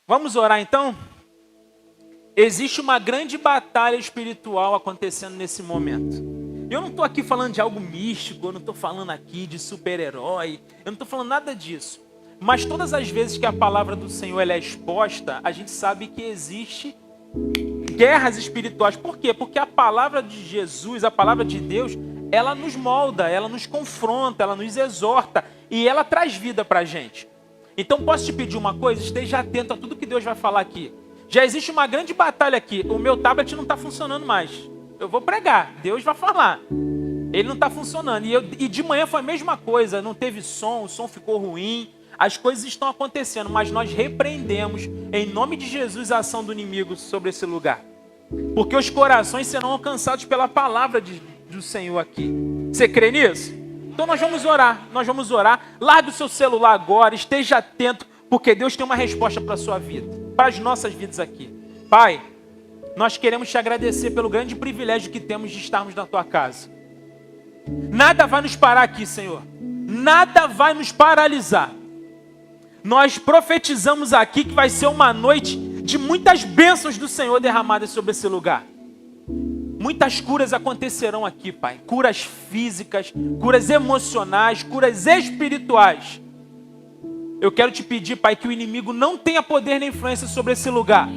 Vamos orar então? Existe uma grande batalha espiritual acontecendo nesse momento. Eu não estou aqui falando de algo místico, eu não estou falando aqui de super-herói, eu não estou falando nada disso. Mas todas as vezes que a palavra do Senhor ela é exposta, a gente sabe que existe guerras espirituais. Por quê? Porque a palavra de Jesus, a palavra de Deus, ela nos molda, ela nos confronta, ela nos exorta e ela traz vida para a gente. Então posso te pedir uma coisa? Esteja atento a tudo que Deus vai falar aqui. Já existe uma grande batalha aqui. O meu tablet não está funcionando mais. Eu vou pregar, Deus vai falar. Ele não está funcionando. E de manhã foi a mesma coisa, não teve som, o som ficou ruim. As coisas estão acontecendo, mas nós repreendemos, em nome de Jesus, a ação do inimigo sobre esse lugar. Porque os corações serão alcançados pela palavra do Senhor aqui. Você crê nisso? Então nós vamos orar. Largue o seu celular agora, esteja atento, porque Deus tem uma resposta para a sua vida, para as nossas vidas aqui. Pai, nós queremos te agradecer pelo grande privilégio que temos de estarmos na tua casa. Nada vai nos parar aqui, Senhor. Nada vai nos paralisar. Nós profetizamos aqui que vai ser uma noite de muitas bênçãos do Senhor derramadas sobre esse lugar. Muitas curas acontecerão aqui, Pai. Curas físicas, curas emocionais, curas espirituais. Eu quero te pedir, Pai, que o inimigo não tenha poder nem influência sobre esse lugar.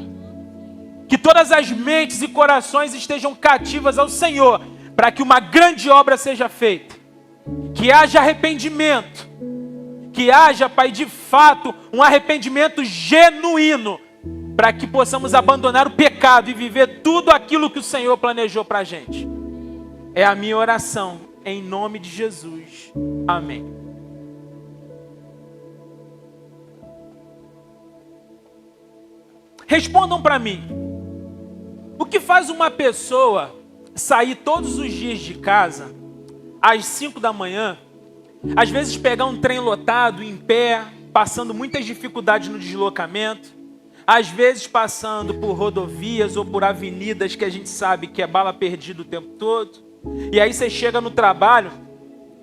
Que todas as mentes e corações estejam cativas ao Senhor, para que uma grande obra seja feita. Que haja arrependimento. Que haja, Pai, de fato, um arrependimento genuíno, para que possamos abandonar o pecado e viver tudo aquilo que o Senhor planejou para a gente. É a minha oração, em nome de Jesus. Amém. Respondam para mim. O que faz uma pessoa sair todos os dias de casa, às 5 da manhã, às vezes pegar um trem lotado, em pé, passando muitas dificuldades no deslocamento, às vezes passando por rodovias ou por avenidas que a gente sabe que é bala perdida o tempo todo, e aí você chega no trabalho,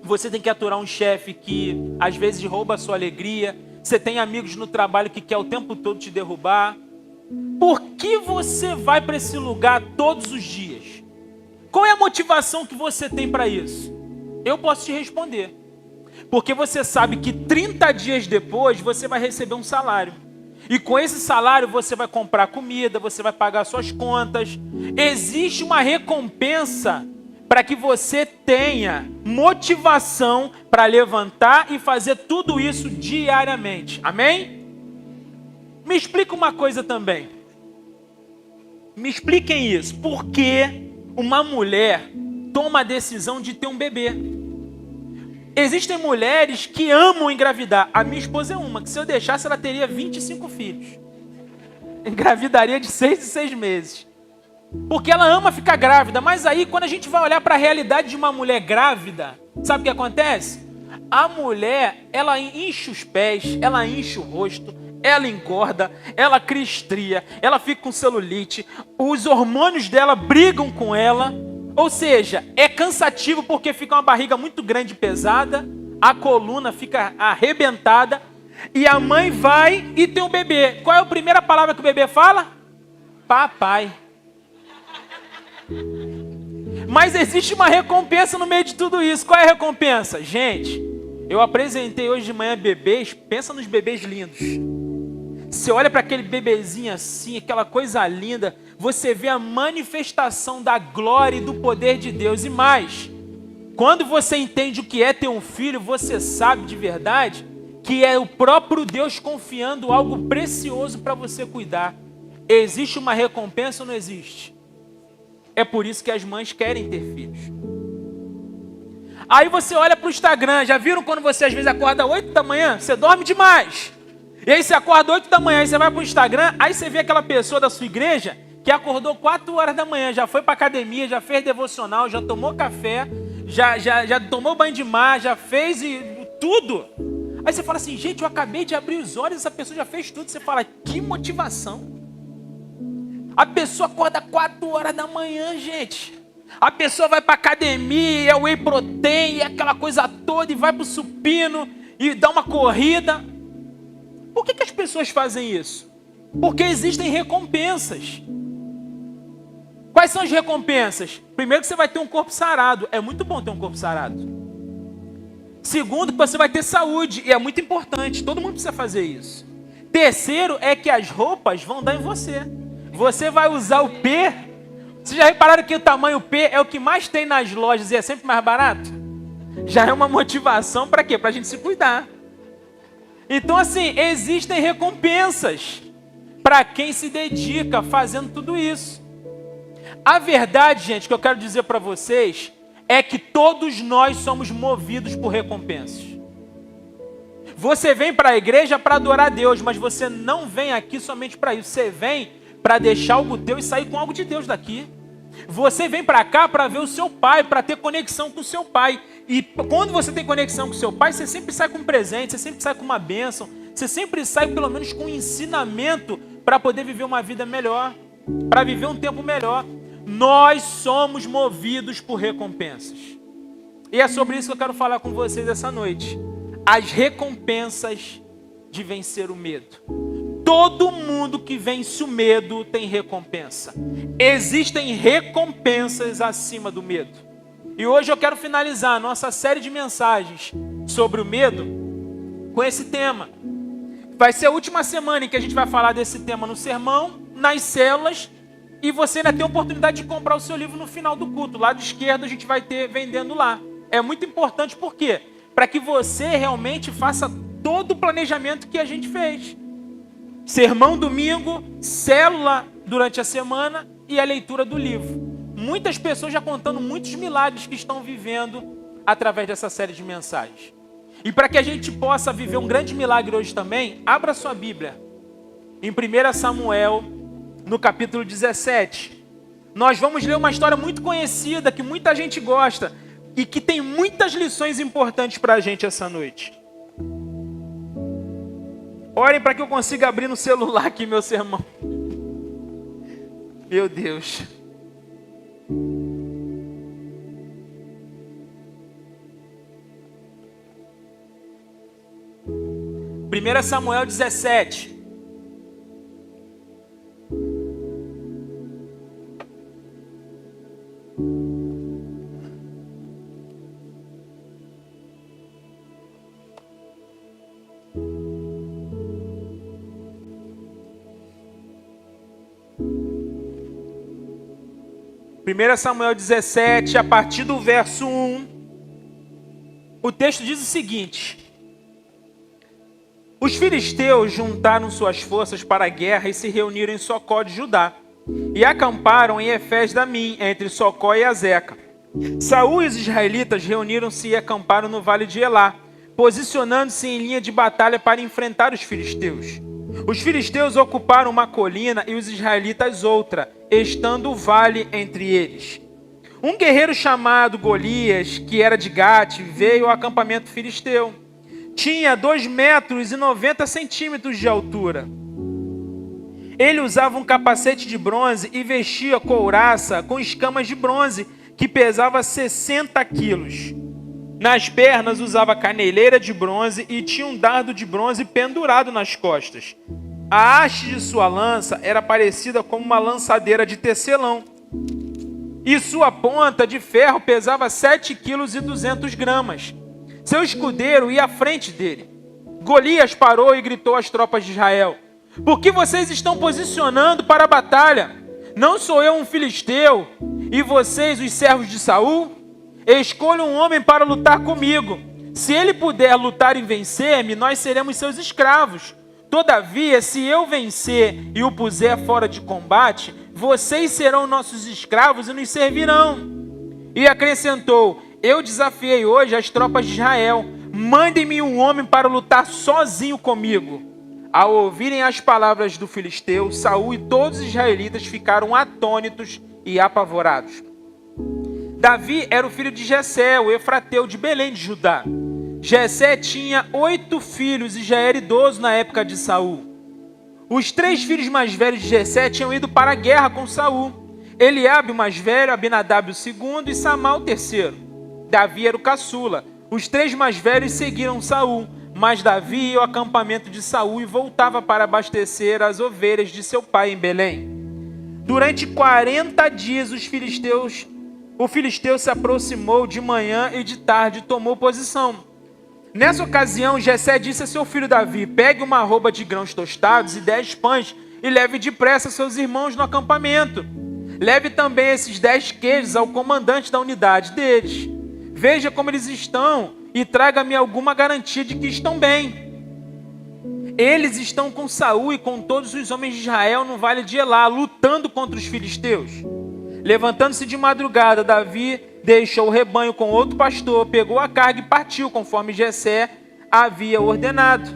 você tem que aturar um chefe que às vezes rouba a sua alegria, você tem amigos no trabalho que quer o tempo todo te derrubar. Por que você vai para esse lugar todos os dias? Qual é a motivação que você tem para isso? Eu posso te responder. Porque você sabe que 30 dias depois você vai receber um salário. E com esse salário você vai comprar comida, você vai pagar suas contas. Existe uma recompensa para que você tenha motivação para levantar e fazer tudo isso diariamente. Amém? Me explica uma coisa também. Me expliquem isso. Por que uma mulher toma a decisão de ter um bebê? Existem mulheres que amam engravidar. A minha esposa é uma, que se eu deixasse ela teria 25 filhos. Engravidaria de 6 em 6 meses. Porque ela ama ficar grávida. Mas aí quando a gente vai olhar para a realidade de uma mulher grávida, sabe o que acontece? A mulher, ela enche os pés, ela enche o rosto, ela engorda, ela cria estria, ela fica com celulite, os hormônios dela brigam com ela. Ou seja, é cansativo porque fica uma barriga muito grande e pesada, a coluna fica arrebentada, e a mãe vai e tem um bebê. Qual é a primeira palavra que o bebê fala? Papai. Mas existe uma recompensa no meio de tudo isso. Qual é a recompensa? Gente, eu apresentei hoje de manhã bebês, pensa nos bebês lindos. Você olha para aquele bebezinho assim, aquela coisa linda, você vê a manifestação da glória e do poder de Deus. E mais, quando você entende o que é ter um filho, você sabe de verdade que é o próprio Deus confiando algo precioso para você cuidar. Existe uma recompensa ou não existe? É por isso que as mães querem ter filhos. Aí você olha para o Instagram, já viram quando você às vezes acorda 8 da manhã? Você dorme demais. E aí você acorda 8 da manhã, aí você vai para o Instagram, aí você vê aquela pessoa da sua igreja que acordou 4 horas da manhã, já foi para academia, já fez devocional, já tomou café, já tomou banho de mar, já fez tudo. Aí você fala assim, gente, eu acabei de abrir os olhos, essa pessoa já fez tudo. Você fala, que motivação. A pessoa acorda 4 horas da manhã, gente. A pessoa vai para academia, é whey protein, é aquela coisa toda, e vai para o supino, e dá uma corrida. Por que as pessoas fazem isso? Porque existem recompensas. Quais são as recompensas? Primeiro, que você vai ter um corpo sarado. É muito bom ter um corpo sarado. Segundo, que você vai ter saúde. E é muito importante. Todo mundo precisa fazer isso. Terceiro, é que as roupas vão dar em você. Você vai usar o P. Vocês já repararam que o tamanho P é o que mais tem nas lojas e é sempre mais barato? Já é uma motivação para quê? Para a gente se cuidar. Então, assim, existem recompensas para quem se dedica fazendo tudo isso. A verdade, gente, que eu quero dizer para vocês é que todos nós somos movidos por recompensas. Você vem para a igreja para adorar a Deus, mas você não vem aqui somente para isso. Você vem para deixar algo teu e sair com algo de Deus daqui. Você vem para cá para ver o seu pai, para ter conexão com o seu pai. E quando você tem conexão com o seu pai, você sempre sai com um presente, você sempre sai com uma bênção, você sempre sai pelo menos com um ensinamento para poder viver uma vida melhor, para viver um tempo melhor. Nós somos movidos por recompensas. E é sobre isso que eu quero falar com vocês essa noite. As recompensas de vencer o medo. Todo mundo que vence o medo tem recompensa. Existem recompensas acima do medo. E hoje eu quero finalizar a nossa série de mensagens sobre o medo com esse tema. Vai ser a última semana em que a gente vai falar desse tema no sermão, nas células, e você ainda tem a oportunidade de comprar o seu livro no final do culto. Do lado esquerdo a gente vai ter vendendo lá. É muito importante, por quê? Para que você realmente faça todo o planejamento que a gente fez. Sermão domingo, célula durante a semana e a leitura do livro. Muitas pessoas já contando muitos milagres que estão vivendo através dessa série de mensagens. E para que a gente possa viver um grande milagre hoje também, abra sua Bíblia. Em 1 Samuel, no capítulo 17. Nós vamos ler uma história muito conhecida, que muita gente gosta, e que tem muitas lições importantes para a gente essa noite. Orem para que eu consiga abrir no celular aqui meu sermão. Meu Deus. Primeira Samuel 17. Primeira Samuel 17, a partir do verso 1, o texto diz o seguinte: os filisteus juntaram suas forças para a guerra e se reuniram em Socó de Judá, e acamparam em Efes-Damim, entre Socó e Azeca. Saul e os israelitas reuniram-se e acamparam no vale de Elá, posicionando-se em linha de batalha para enfrentar os filisteus. Os filisteus ocuparam uma colina e os israelitas outra, estando o vale entre eles. Um guerreiro chamado Golias, que era de Gate, veio ao acampamento filisteu. Tinha 2,90 metros de altura. Ele usava um capacete de bronze e vestia couraça com escamas de bronze, que pesava 60 quilos. Nas pernas usava caneleira de bronze e tinha um dardo de bronze pendurado nas costas. A haste de sua lança era parecida com uma lançadeira de tecelão. E sua ponta de ferro pesava 7,2 kg. Seu escudeiro ia à frente dele. Golias parou e gritou às tropas de Israel: por que vocês estão posicionando para a batalha? Não sou eu um filisteu, e vocês, os servos de Saul? Escolha um homem para lutar comigo. Se ele puder lutar e vencer-me, nós seremos seus escravos. Todavia, se eu vencer e o puser fora de combate, vocês serão nossos escravos e nos servirão. E acrescentou: eu desafiei hoje as tropas de Israel. Mandem-me um homem para lutar sozinho comigo. Ao ouvirem as palavras do filisteu, Saul e todos os israelitas ficaram atônitos e apavorados. Davi era o filho de Jessé, o efrateu de Belém de Judá. Jessé tinha 8 filhos e já era idoso na época de Saul. Os 3 filhos mais velhos de Jessé tinham ido para a guerra com Saul. Eliabe o mais velho, Abinadab o segundo e Samá o terceiro. Davi era o caçula. Os 3 mais velhos seguiram Saul, Mas Davi ia ao acampamento de Saul e voltava para abastecer as ovelhas de seu pai em Belém. Durante 40 dias o filisteu se aproximou de manhã e de tarde e tomou posição. Nessa ocasião, Jessé disse a seu filho Davi: pegue uma arroba de grãos tostados e 10 pães e leve depressa seus irmãos no acampamento. Leve também esses 10 queijos ao comandante da unidade deles. Veja como eles estão e traga-me alguma garantia de que estão bem. Eles estão com Saul e com todos os homens de Israel no vale de Elá, lutando contra os filisteus. Levantando-se de madrugada, Davi deixou o rebanho com outro pastor, pegou a carga e partiu, conforme Jessé havia ordenado.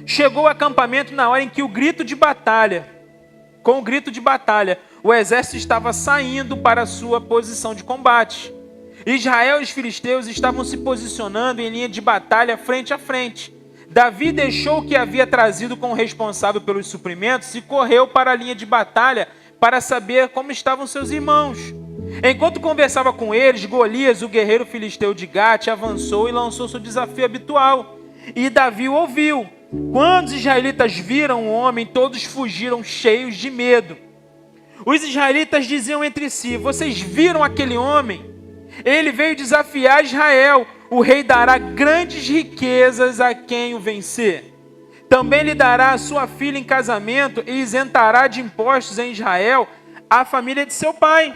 Chegou ao acampamento na hora em que com o grito de batalha, o exército estava saindo para a sua posição de combate. Israel e os filisteus estavam se posicionando em linha de batalha frente a frente. Davi deixou o que havia trazido com o responsável pelos suprimentos e correu para a linha de batalha para saber como estavam seus irmãos. Enquanto conversava com eles, Golias, o guerreiro filisteu de Gate, avançou e lançou seu desafio habitual. E Davi o ouviu. Quando os israelitas viram o homem, todos fugiram cheios de medo. Os israelitas diziam entre si: vocês viram aquele homem? Ele veio desafiar Israel. O rei dará grandes riquezas a quem o vencer. Também lhe dará a sua filha em casamento e isentará de impostos em Israel a família de seu pai.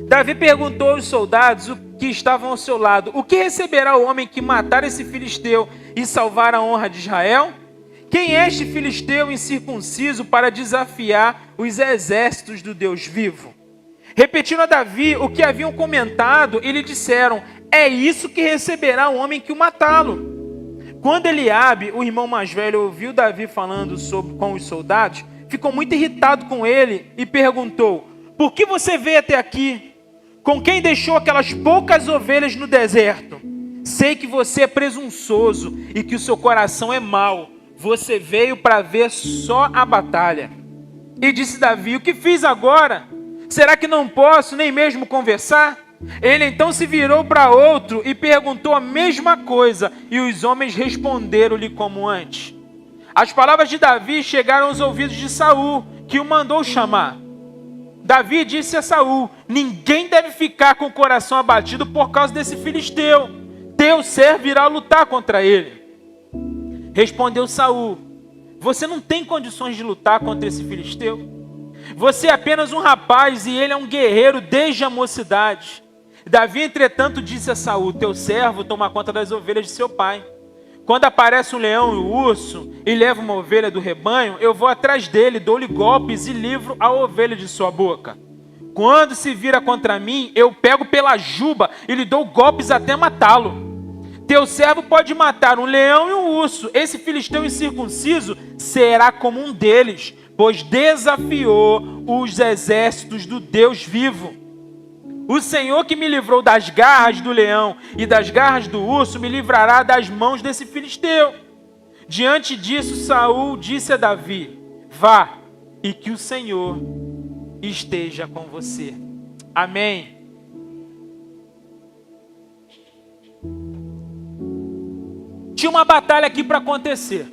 Davi perguntou aos soldados que estavam ao seu lado: o que receberá o homem que matar esse filisteu e salvar a honra de Israel? Quem é este filisteu incircunciso para desafiar os exércitos do Deus vivo? Repetindo a Davi o que haviam comentado, e lhe disseram: é isso que receberá o homem que o matá-lo. Quando Eliabe, o irmão mais velho, ouviu Davi falando com os soldados, ficou muito irritado com ele e perguntou: por que você veio até aqui? Com quem deixou aquelas poucas ovelhas no deserto? Sei que você é presunçoso e que o seu coração é mau. Você veio para ver só a batalha. E disse Davi: o que fiz agora? Será que não posso nem mesmo conversar? Ele então se virou para outro e perguntou a mesma coisa, e os homens responderam-lhe como antes. As palavras de Davi chegaram aos ouvidos de Saul, que o mandou chamar. Davi disse a Saul: ninguém deve ficar com o coração abatido por causa desse filisteu. Teu servo irá lutar contra ele. Respondeu Saul: você não tem condições de lutar contra esse filisteu? Você é apenas um rapaz e ele é um guerreiro desde a mocidade. Davi, entretanto, disse a Saul: teu servo toma conta das ovelhas de seu pai. Quando aparece um leão e um urso e leva uma ovelha do rebanho, eu vou atrás dele, dou-lhe golpes e livro a ovelha de sua boca. Quando se vira contra mim, eu pego pela juba e lhe dou golpes até matá-lo. Teu servo pode matar um leão e um urso. Esse filisteu incircunciso será como um deles, pois desafiou os exércitos do Deus vivo. O Senhor que me livrou das garras do leão e das garras do urso me livrará das mãos desse filisteu. Diante disso, Saul disse a Davi: vá, e que o Senhor esteja com você. Amém. Tinha uma batalha aqui para acontecer.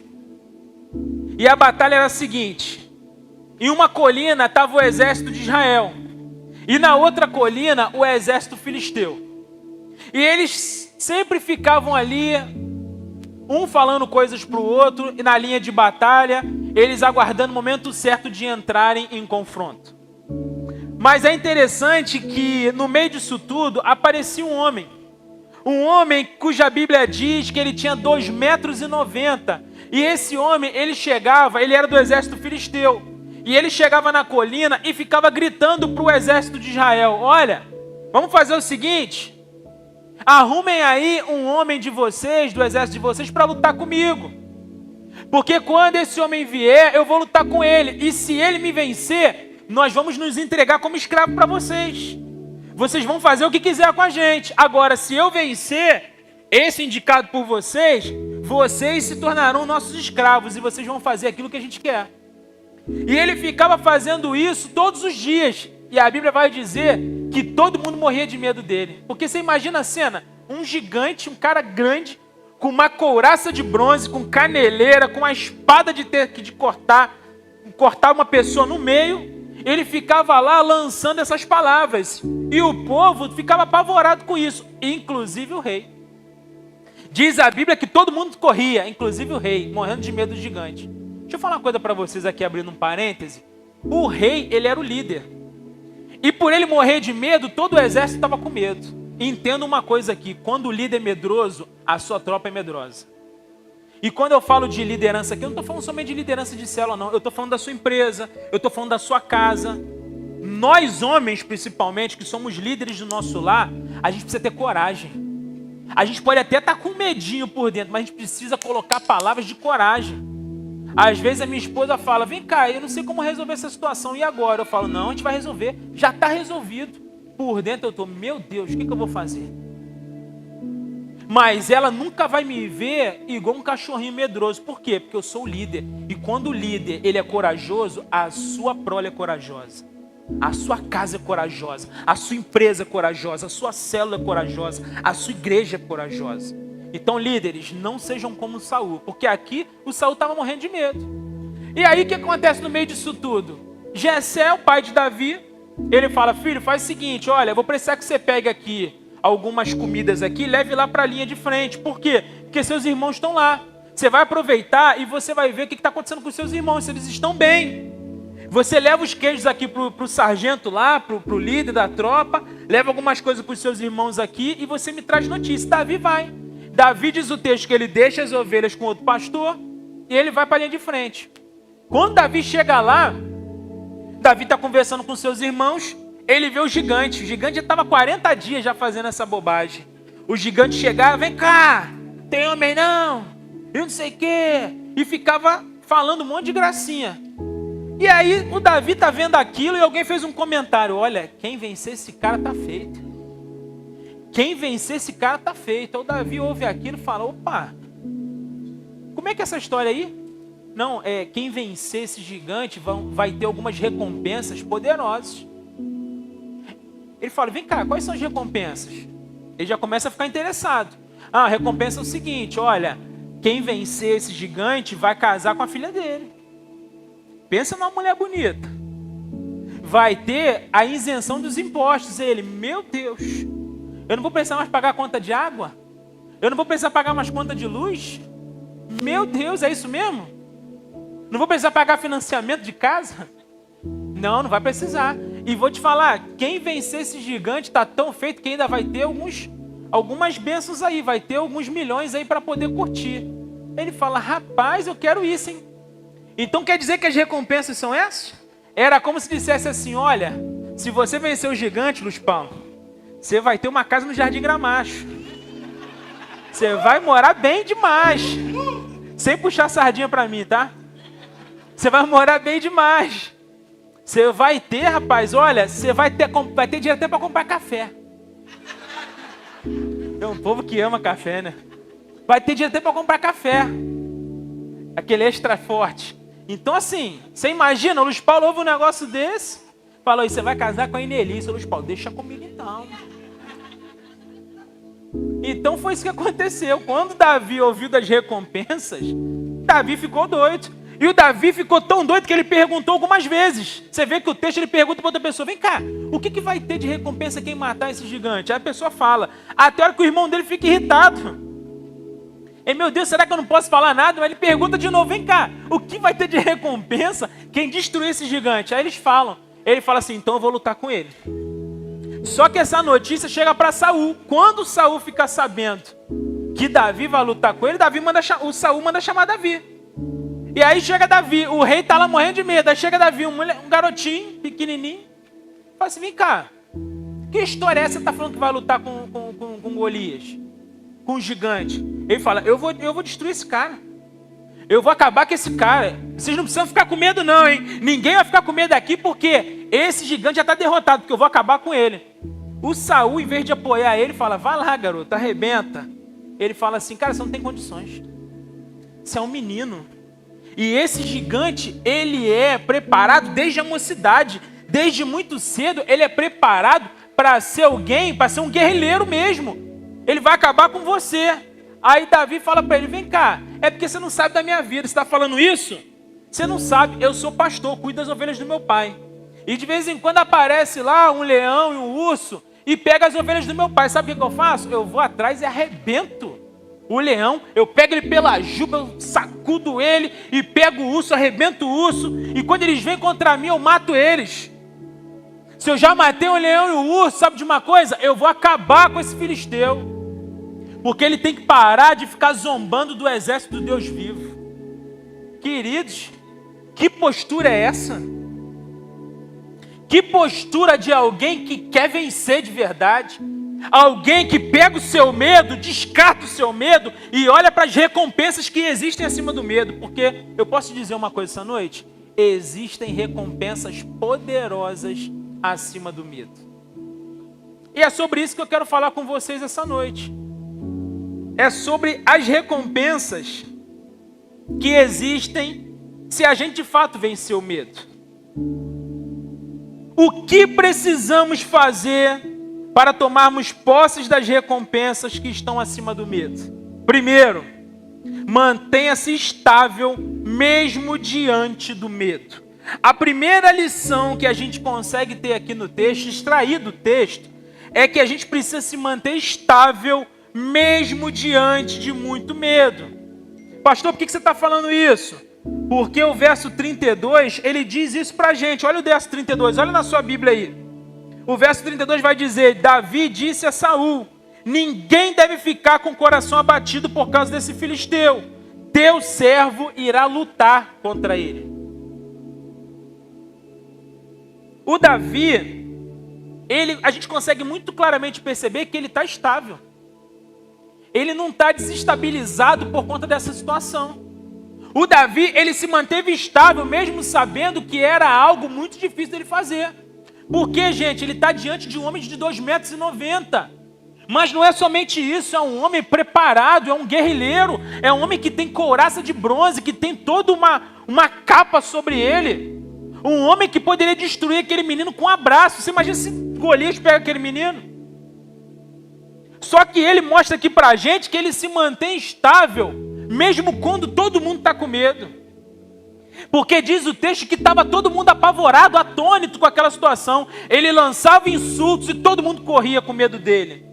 E a batalha era a seguinte: em uma colina estava o exército de Israel. E na outra colina, o exército filisteu. E eles sempre ficavam ali, um falando coisas para o outro, e na linha de batalha, eles aguardando o momento certo de entrarem em confronto. Mas é interessante que no meio disso tudo, aparecia um homem. Um homem cuja Bíblia diz que ele tinha 2,90 metros. E esse homem, ele era do exército filisteu. E ele chegava na colina e ficava gritando para o exército de Israel: olha, vamos fazer o seguinte, arrumem aí um homem de vocês, do exército de vocês, para lutar comigo. Porque quando esse homem vier, eu vou lutar com ele. E se ele me vencer, nós vamos nos entregar como escravo para vocês. Vocês vão fazer o que quiser com a gente. Agora, se eu vencer esse indicado por vocês, vocês se tornarão nossos escravos e vocês vão fazer aquilo que a gente quer. E ele ficava fazendo isso todos os dias. E a Bíblia vai dizer que todo mundo morria de medo dele. Porque você imagina a cena: um gigante, um cara grande, com uma couraça de bronze, com caneleira, com a espada de ter que cortar uma pessoa no meio. Ele ficava lá lançando essas palavras. E o povo ficava apavorado com isso, inclusive o rei. Diz a Bíblia que todo mundo corria, inclusive o rei, morrendo de medo do gigante. Deixa eu falar uma coisa para vocês aqui, abrindo um parêntese. O rei, ele era o líder. E por ele morrer de medo, todo o exército estava com medo. Entenda uma coisa aqui, quando o líder é medroso, a sua tropa é medrosa. E quando eu falo de liderança aqui, eu não estou falando somente de liderança de célula, não. Eu estou falando da sua empresa, eu estou falando da sua casa. Nós, homens, principalmente, que somos líderes do nosso lar, a gente precisa ter coragem. A gente pode até estar com medinho por dentro, mas a gente precisa colocar palavras de coragem. Às vezes a minha esposa fala, vem cá, eu não sei como resolver essa situação, e agora? Eu falo, não, a gente vai resolver, já está resolvido. Por dentro eu estou, meu Deus, o que eu vou fazer? Mas ela nunca vai me ver igual um cachorrinho medroso. Por quê? Porque eu sou o líder. E quando o líder ele é corajoso, a sua prole é corajosa. A sua casa é corajosa. A sua empresa é corajosa. A sua célula é corajosa. A sua igreja é corajosa. Então, líderes, não sejam como Saul. Porque aqui o Saul estava morrendo de medo. E aí o que acontece no meio disso tudo? Jessé, o pai de Davi, ele fala, filho, faz o seguinte, olha, eu vou precisar que você pegue aqui algumas comidas aqui, leve lá para a linha de frente. Por quê? Porque seus irmãos estão lá. Você vai aproveitar e você vai ver o que está acontecendo com os seus irmãos, se eles estão bem. Você leva os queijos aqui para o sargento lá, para o líder da tropa, leva algumas coisas para os seus irmãos aqui e você me traz notícia. Davi vai. Davi diz o texto que ele deixa as ovelhas com outro pastor e ele vai para a linha de frente. Quando Davi chega lá, Davi está conversando com seus irmãos, ele vê o gigante já estava 40 dias já fazendo essa bobagem. O gigante chegava, vem cá, tem homem não, e não sei o quê, e ficava falando um monte de gracinha. E aí o Davi está vendo aquilo e alguém fez um comentário, olha, quem vencer esse cara está feito. Quem vencer esse cara está feito. Aí o Davi ouve aquilo e fala, opa, como é que é essa história aí? Não, quem vencer esse gigante vai ter algumas recompensas poderosas. Ele fala, vem cá, quais são as recompensas? Ele já começa a ficar interessado. A recompensa é o seguinte, olha, quem vencer esse gigante vai casar com a filha dele. Pensa numa mulher bonita. Vai ter a isenção dos impostos. Ele, meu Deus, eu não vou precisar mais pagar a conta de água? Eu não vou precisar pagar mais conta de luz? Meu Deus, é isso mesmo? Não vou precisar pagar financiamento de casa? Não vai precisar. E vou te falar, quem vencer esse gigante está tão feito que ainda vai ter algumas bênçãos aí, vai ter alguns milhões aí para poder curtir. Ele fala, rapaz, eu quero isso, hein? Então quer dizer que as recompensas são essas? Era como se dissesse assim, olha, se você vencer o gigante, Luiz Paulo, você vai ter uma casa no Jardim Gramacho. Você vai morar bem demais. Sem puxar sardinha para mim, tá? Você vai morar bem demais. Você vai ter, rapaz, olha, você vai ter dinheiro até para comprar café. Tem um povo que ama café, né? Vai ter dinheiro até para comprar café. Aquele extra forte. Então, assim, você imagina, o Luiz Paulo ouve um negócio desse, falou, você vai casar com a Inelice, Luiz Paulo, deixa comigo então. Então foi isso que aconteceu. Quando Davi ouviu das recompensas, Davi ficou doido. E o Davi ficou tão doido que ele perguntou algumas vezes. Você vê que o texto ele pergunta para outra pessoa, vem cá, o que vai ter de recompensa quem matar esse gigante? Aí a pessoa fala, até a hora que o irmão dele fica irritado. E meu Deus, será que eu não posso falar nada? Mas ele pergunta de novo, vem cá, o que vai ter de recompensa quem destruir esse gigante? Aí eles falam, ele fala assim, então eu vou lutar com ele. Só que essa notícia chega para Saul. Quando Saul fica sabendo que Davi vai lutar com ele, o Saul manda chamar Davi. E aí chega Davi, o rei está lá morrendo de medo. Aí chega Davi, um garotinho, pequenininho, fala assim, vem cá, que história é essa que você está falando que vai lutar com Golias? Com o gigante? Ele fala, eu vou destruir esse cara. Eu vou acabar com esse cara. Vocês não precisam ficar com medo não, hein? Ninguém vai ficar com medo aqui porque esse gigante já está derrotado, porque eu vou acabar com ele. O Saul, em vez de apoiar ele, fala, vai lá, garoto, arrebenta. Ele fala assim, cara, você não tem condições. Você é um menino. E esse gigante, ele é preparado desde a mocidade. Desde muito cedo, ele é preparado para ser alguém, para ser um guerrilheiro mesmo. Ele vai acabar com você. Aí Davi fala para ele, vem cá, é porque você não sabe da minha vida, você está falando isso? Você não sabe, eu sou pastor, cuido das ovelhas do meu pai. E de vez em quando aparece lá um leão e um urso e pega as ovelhas do meu pai. Sabe o que eu faço? Eu vou atrás e arrebento o leão, eu pego ele pela juba, eu sacudo ele e pego o urso, arrebento o urso. E quando eles vêm contra mim, eu mato eles. Se eu já matei o leão e o urso, sabe de uma coisa? Eu vou acabar com esse filisteu. Porque ele tem que parar de ficar zombando do exército do Deus vivo. Queridos, que postura é essa? Que postura de alguém que quer vencer de verdade? Alguém que pega o seu medo, descarta o seu medo e olha para as recompensas que existem acima do medo. Porque eu posso dizer uma coisa essa noite? Existem recompensas poderosas acima do medo. E é sobre isso que eu quero falar com vocês essa noite. É sobre as recompensas que existem se a gente de fato vencer o medo. O que precisamos fazer para tomarmos posses das recompensas que estão acima do medo? Primeiro, mantenha-se estável mesmo diante do medo. A primeira lição que a gente consegue ter aqui no texto, extrair do texto, é que a gente precisa se manter estável mesmo diante de muito medo. Pastor, por que você está falando isso? Porque o verso 32, ele diz isso para a gente. Olha o verso 32, olha na sua Bíblia aí. O verso 32 vai dizer, Davi disse a Saul, ninguém deve ficar com o coração abatido por causa desse filisteu. Teu servo irá lutar contra ele. O Davi, a gente consegue muito claramente perceber que ele está estável. Ele não está desestabilizado por conta dessa situação. O Davi, ele se manteve estável, mesmo sabendo que era algo muito difícil dele fazer. Porque, gente, ele está diante de um homem de 2,90 metros. Mas não é somente isso, é um homem preparado, é um guerrilheiro, é um homem que tem couraça de bronze, que tem toda uma capa sobre ele. Um homem que poderia destruir aquele menino com um abraço. Você imagina se Golias pega aquele menino? Só que ele mostra aqui pra gente que ele se mantém estável, mesmo quando todo mundo está com medo. Porque diz o texto que estava todo mundo apavorado, atônito com aquela situação. Ele lançava insultos e todo mundo corria com medo dele.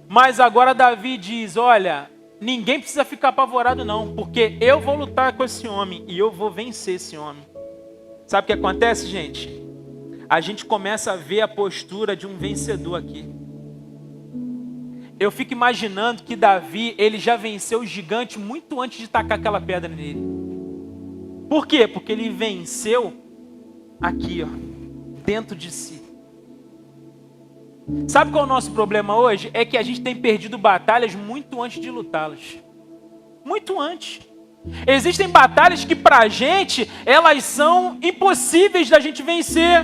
Mas agora Davi diz, olha, ninguém precisa ficar apavorado não, porque eu vou lutar com esse homem e eu vou vencer esse homem. Sabe o que acontece, gente? A gente começa a ver a postura de um vencedor aqui. Eu fico imaginando que Davi, ele já venceu o gigante muito antes de tacar aquela pedra nele. Por quê? Porque ele venceu aqui, ó, dentro de si. Sabe qual é o nosso problema hoje? É que a gente tem perdido batalhas muito antes de lutá-las. Muito antes. Existem batalhas que pra gente, elas são impossíveis da gente vencer.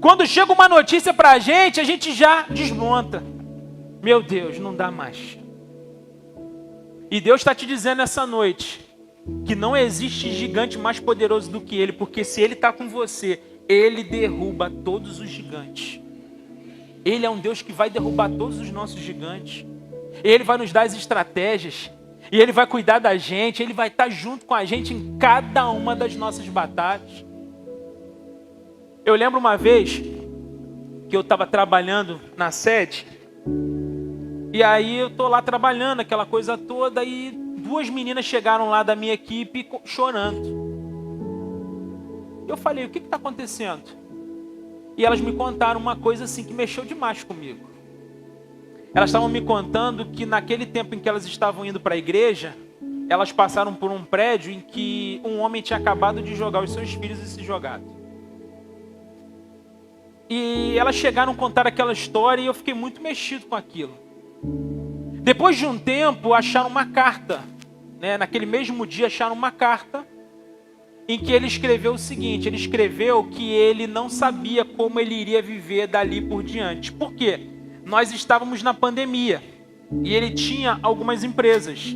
Quando chega uma notícia pra gente, a gente já desmonta. Meu Deus, não dá mais. E Deus está te dizendo essa noite que não existe gigante mais poderoso do que Ele, porque se Ele está com você, Ele derruba todos os gigantes. Ele é um Deus que vai derrubar todos os nossos gigantes. Ele vai nos dar as estratégias. E Ele vai cuidar da gente. Ele vai estar junto com a gente em cada uma das nossas batalhas. Eu lembro uma vez que eu estava trabalhando na sede. E aí eu tô lá trabalhando, aquela coisa toda, e 2 meninas chegaram lá da minha equipe chorando. Eu falei, o que está acontecendo? E elas me contaram uma coisa assim que mexeu demais comigo. Elas estavam me contando que naquele tempo em que elas estavam indo para a igreja, elas passaram por um prédio em que um homem tinha acabado de jogar os seus filhos e se jogado. E elas chegaram a contar aquela história e eu fiquei muito mexido com aquilo. Depois de um tempo, acharam uma carta, né? Naquele mesmo dia acharam uma carta em que ele escreveu o seguinte, ele escreveu que ele não sabia como ele iria viver dali por diante. Por quê? Nós estávamos na pandemia e ele tinha algumas empresas.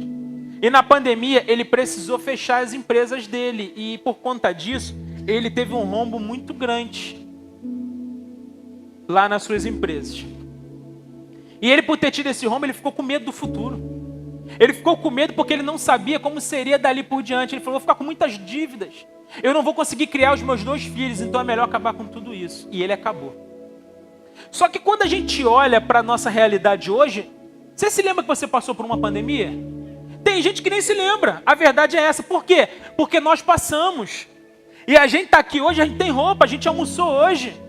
E na pandemia ele precisou fechar as empresas dele e por conta disso ele teve um rombo muito grande lá nas suas empresas. E ele, por ter tido esse rombo, ele ficou com medo do futuro. Ele ficou com medo porque ele não sabia como seria dali por diante. Ele falou, vou ficar com muitas dívidas. Eu não vou conseguir criar os meus 2 filhos, então é melhor acabar com tudo isso. E ele acabou. Só que quando a gente olha para a nossa realidade hoje, você se lembra que você passou por uma pandemia? Tem gente que nem se lembra. A verdade é essa. Por quê? Porque nós passamos. E a gente está aqui hoje, a gente tem roupa, a gente almoçou hoje.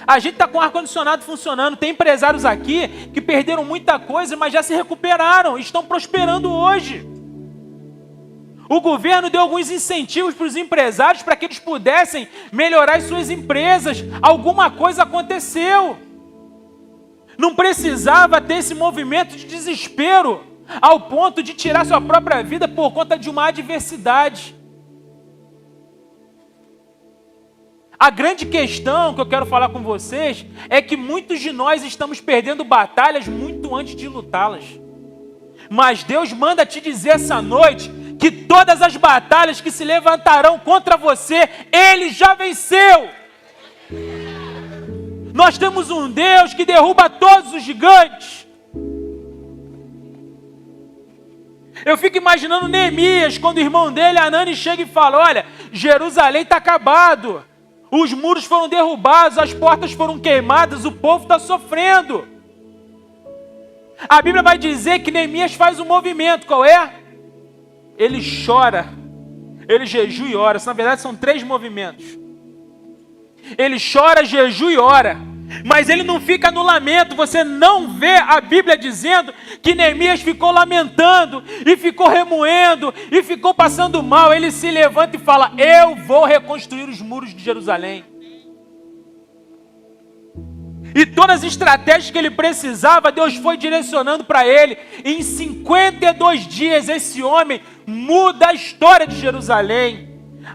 A gente está com o ar-condicionado funcionando. Tem empresários aqui que perderam muita coisa, mas já se recuperaram. Estão prosperando hoje. O governo deu alguns incentivos para os empresários para que eles pudessem melhorar as suas empresas. Alguma coisa aconteceu. Não precisava ter esse movimento de desespero ao ponto de tirar sua própria vida por conta de uma adversidade. A grande questão que eu quero falar com vocês é que muitos de nós estamos perdendo batalhas muito antes de lutá-las. Mas Deus manda te dizer essa noite que todas as batalhas que se levantarão contra você, Ele já venceu. Nós temos um Deus que derruba todos os gigantes. Eu fico imaginando Neemias, quando o irmão dele, Anani, chega e fala, olha, Jerusalém está acabado. Os muros foram derrubados, as portas foram queimadas, o povo está sofrendo. A Bíblia vai dizer que Neemias faz um movimento, qual é? Ele chora, ele jejua e ora. Na verdade são 3 movimentos. Ele chora, jejua e ora. Mas ele não fica no lamento. Você não vê a Bíblia dizendo que Neemias ficou lamentando, e ficou remoendo, e ficou passando mal. Ele se levanta e fala, eu vou reconstruir os muros de Jerusalém. E todas as estratégias que ele precisava, Deus foi direcionando para ele. Em 52 dias, esse homem muda a história de Jerusalém.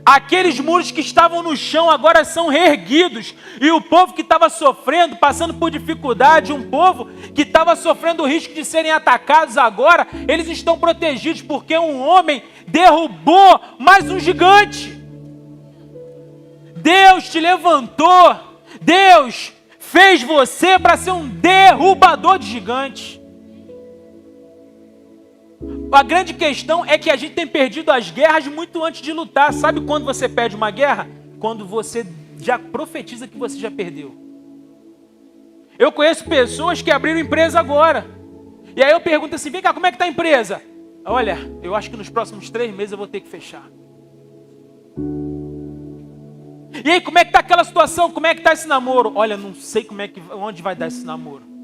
Aqueles muros que estavam no chão agora são reerguidos. E o povo que estava sofrendo, passando por dificuldade, um povo que estava sofrendo o risco de serem atacados agora, eles estão protegidos porque um homem derrubou mais um gigante. Deus te levantou. Deus fez você para ser um derrubador de gigantes. A grande questão é que a gente tem perdido as guerras muito antes de lutar. Sabe quando você perde uma guerra? Quando você já profetiza que você já perdeu. Eu conheço pessoas que abriram empresa agora. E aí eu pergunto assim, vem cá, como é que está a empresa? Olha, eu acho que nos próximos 3 meses eu vou ter que fechar. E aí, como é que está aquela situação? Como é que está esse namoro? Olha, não sei onde vai dar esse namoro.